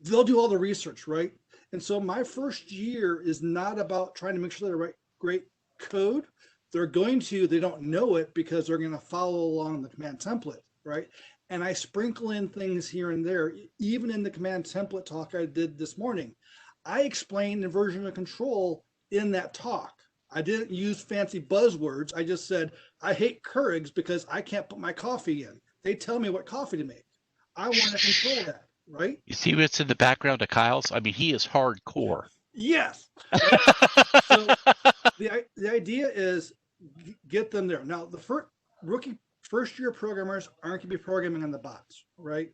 they'll do all the research, right? And so my first year is not about trying to make sure they write great code. They're going to, they don't know it because they're going to follow along the command template, right? And I sprinkle in things here and there, even in the command template talk I did this morning. I explained inversion of control in that talk. I didn't use fancy buzzwords. I just said, I hate Keurigs because I can't put my coffee in. They tell me what coffee to make. I want to control that, right?
You see what's in the background of Kyle's? I mean, he is hardcore.
Yes. So the idea is get them there. Now, the first year programmers aren't going to be programming on the bots, right?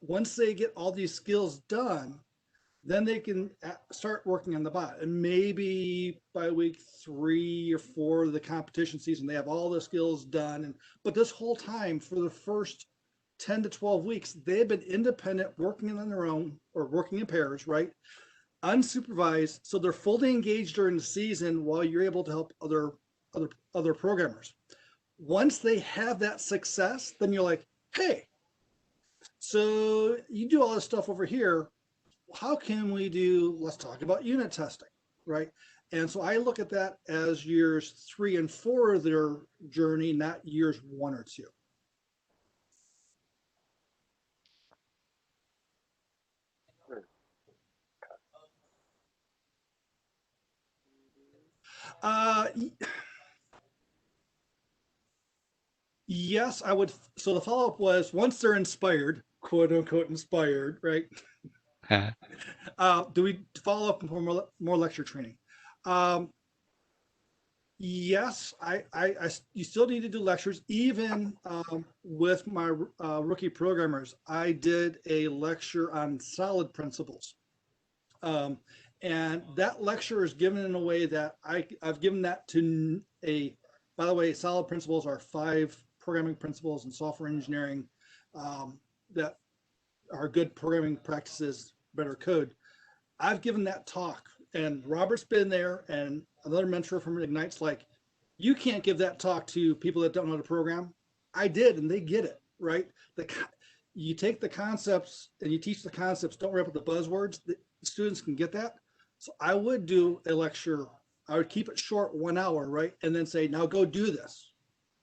Once they get all these skills done, then they can start working on the bot. And maybe by week 3 or 4 of the competition season, they have all the skills done. But this whole time, for the first 10 to 12 weeks, they've been independent, working on their own or working in pairs, right? Unsupervised. So they're fully engaged during the season while you're able to help other programmers. Once they have that success, then you're like, hey, so you do all this stuff over here. How can we do, let's talk about unit testing, right? And so I look at that as years 3 and 4 of their journey, not years 1 or 2. Yes, I would. So the follow-up was, once they're inspired, quote unquote inspired, right? Do we follow up for more lecture training? Yes, you still need to do lectures. Even with my rookie programmers, I did a lecture on solid principles. And that lecture is given in a way that I've given that to by the way, solid principles are 5 programming principles in software engineering that are good programming practices, better code. I've given that talk, and Robert's been there, and another mentor from Ignite's like, you can't give that talk to people that don't know how to program. I did, and they get it, right? You take the concepts and you teach the concepts, don't worry about the buzzwords. The students can get that. So I would do a lecture. I would keep it short, 1 hour, right? And then say, now go do this,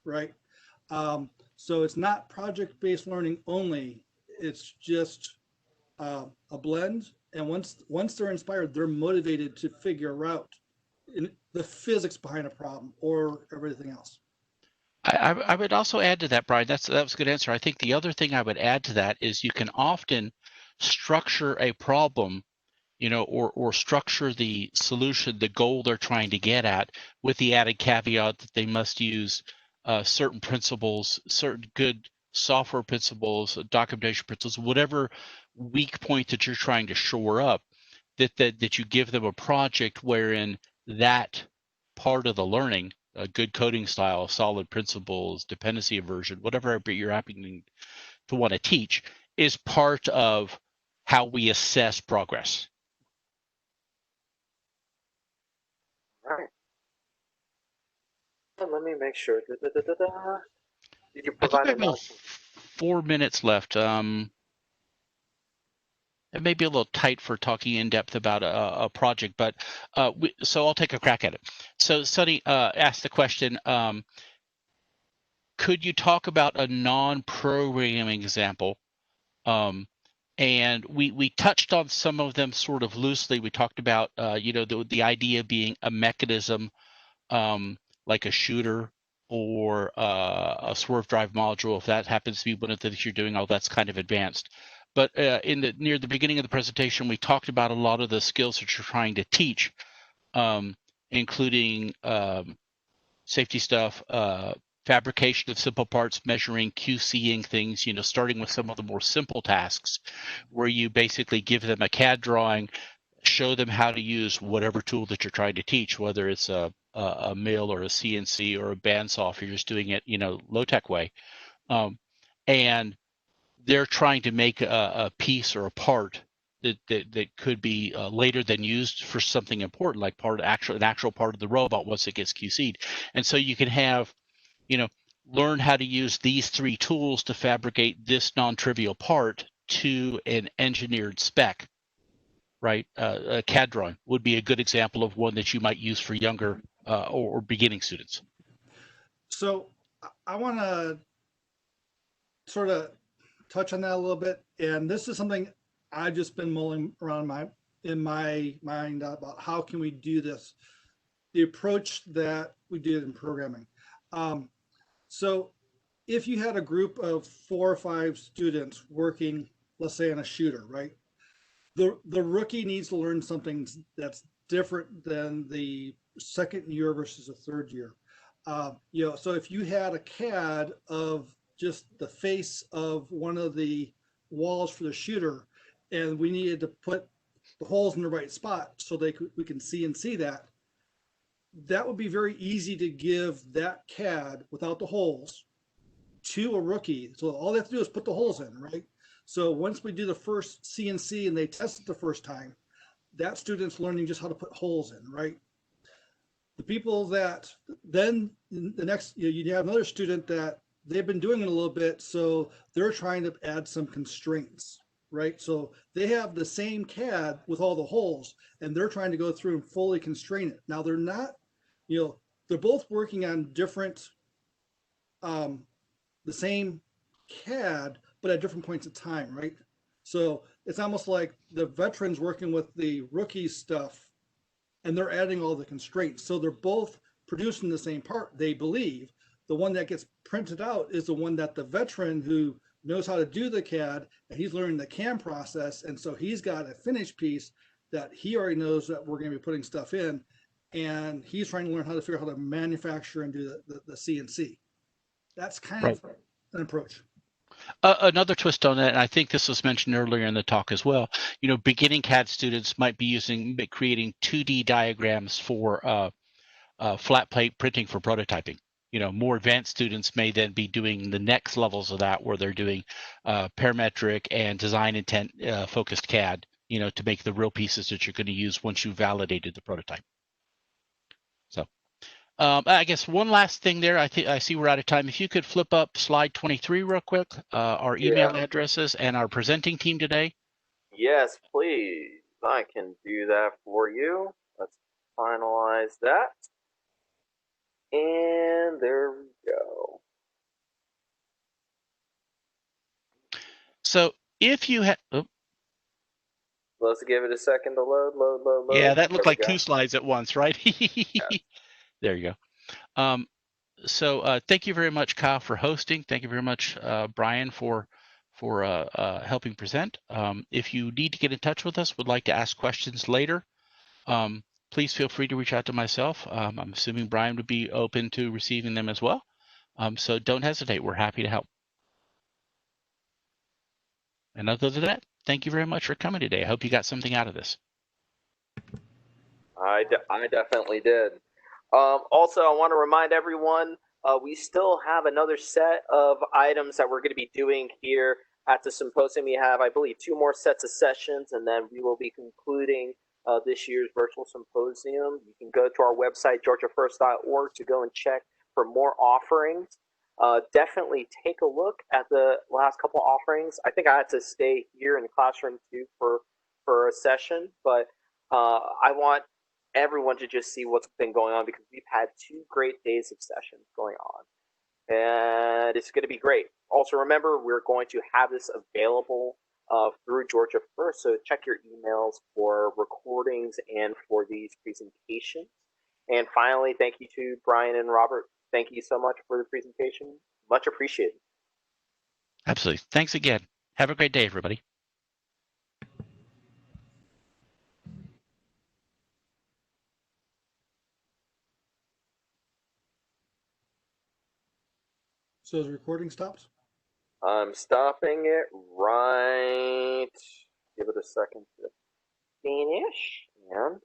right? So it's not project-based learning only. It's just a blend. And once they're inspired, they're motivated to figure out the physics behind a problem or everything else.
I would also add to that, Brian. That was a good answer. I think the other thing I would add to that is you can often structure a problem, or structure the solution, the goal they're trying to get at, with the added caveat that they must use certain principles, certain good software principles, documentation principles, whatever weak point that you're trying to shore up, that you give them a project wherein that part of the learning, a good coding style, solid principles, dependency aversion, whatever you're happening to want to teach, is part of how we assess progress.
Right. Let me make sure. Did you provide
I think we have 4 minutes left. It may be a little tight for talking in depth about a project, but so I'll take a crack at it. So Sunny asked the question, could you talk about a non-programming example? And we touched on some of them sort of loosely. We talked about, the idea being a mechanism like a shooter or a swerve drive module. If that happens to be one of the things you're doing, that's kind of advanced. But near the beginning of the presentation, we talked about a lot of the skills that you're trying to teach, including safety stuff, fabrication of simple parts, measuring, QCing things, starting with some of the more simple tasks where you basically give them a CAD drawing, show them how to use whatever tool that you're trying to teach, whether it's a mill or a CNC or a bandsaw, if you're just doing it, low-tech way. And they're trying to make a piece or a part that could be later than used for something important, like an actual part of the robot once it gets QC'd. And so you can have, learn how to use these 3 tools to fabricate this non-trivial part to an engineered spec, right? A CAD drawing would be a good example of one that you might use for younger or beginning students. So
I want to sort of touch on that a little bit. And this is something I've just been mulling around in my mind about how can we do this, the approach that we did in programming. So if you had a group of 4 or 5 students working, let's say on a shooter, right? The rookie needs to learn something that's different than the second year versus the third year. So if you had a CAD of just the face of one of the walls for the shooter, and we needed to put the holes in the right spot so we can see that, that would be very easy to give that CAD without the holes to a rookie. So all they have to do is put the holes in, right? So once we do the first CNC and they test it the first time, that student's learning just how to put holes in, right? The people that then the next, you have another student that they've been doing it a little bit, so they're trying to add some constraints, right? So they have the same CAD with all the holes, and they're trying to go through and fully constrain it. Now they're not, they're both working on different, the same CAD, but at different points of time, right? So it's almost like the veterans working with the rookie stuff, and they're adding all the constraints. So they're both producing the same part, they believe. The one that gets printed out is the one that the veteran who knows how to do the CAD, and he's learning the CAM process, and so he's got a finished piece that he already knows that we're going to be putting stuff in, and he's trying to learn how to figure out how to manufacture and do the CNC. That's kind of an approach.
Another twist on that, and I think this was mentioned earlier in the talk as well, beginning CAD students might be creating 2D diagrams for flat plate printing for prototyping. More advanced students may then be doing the next levels of that, where they're doing parametric and design intent focused CAD, to make the real pieces that you're going to use once you validated the prototype. So I guess one last thing there. I see we're out of time. If you could flip up slide 23 real quick, our email addresses and our presenting team today.
Yes, please. I can do that for you. Let's finalize that. And there we go.
So if you have,
let's give it a second to load.
Yeah, that looked like 2 slides at once, right? Yeah. There you go. So thank you very much, Kyle, for hosting. Thank you very much, Brian, for helping present. If you need to get in touch with us, would like to ask questions later, please feel free to reach out to myself. I'm assuming Brian would be open to receiving them as well. So don't hesitate. We're happy to help. And other than that, thank you very much for coming today. I hope you got something out of this.
I definitely did. Also, I want to remind everyone, we still have another set of items that we're going to be doing here at the symposium. We have, I believe, 2 more sets of sessions, and then we will be concluding this year's virtual symposium. You can go to our website, georgiafirst.org, to go and check for more offerings. Definitely take a look at the last couple offerings. I think I had to stay here in the classroom too for a session, but I want everyone to just see what's been going on, because we've had 2 great days of sessions going on, and it's going to be great. Also, remember, we're going to have this available through Georgia First, so check your emails for recordings and for these presentations. And finally, thank you to Brian and Robert. Thank you so much for the presentation. Much appreciated.
Absolutely. Thanks again. Have a great day, everybody.
So the recording stops?
I'm stopping it right. Give it a second to finish. And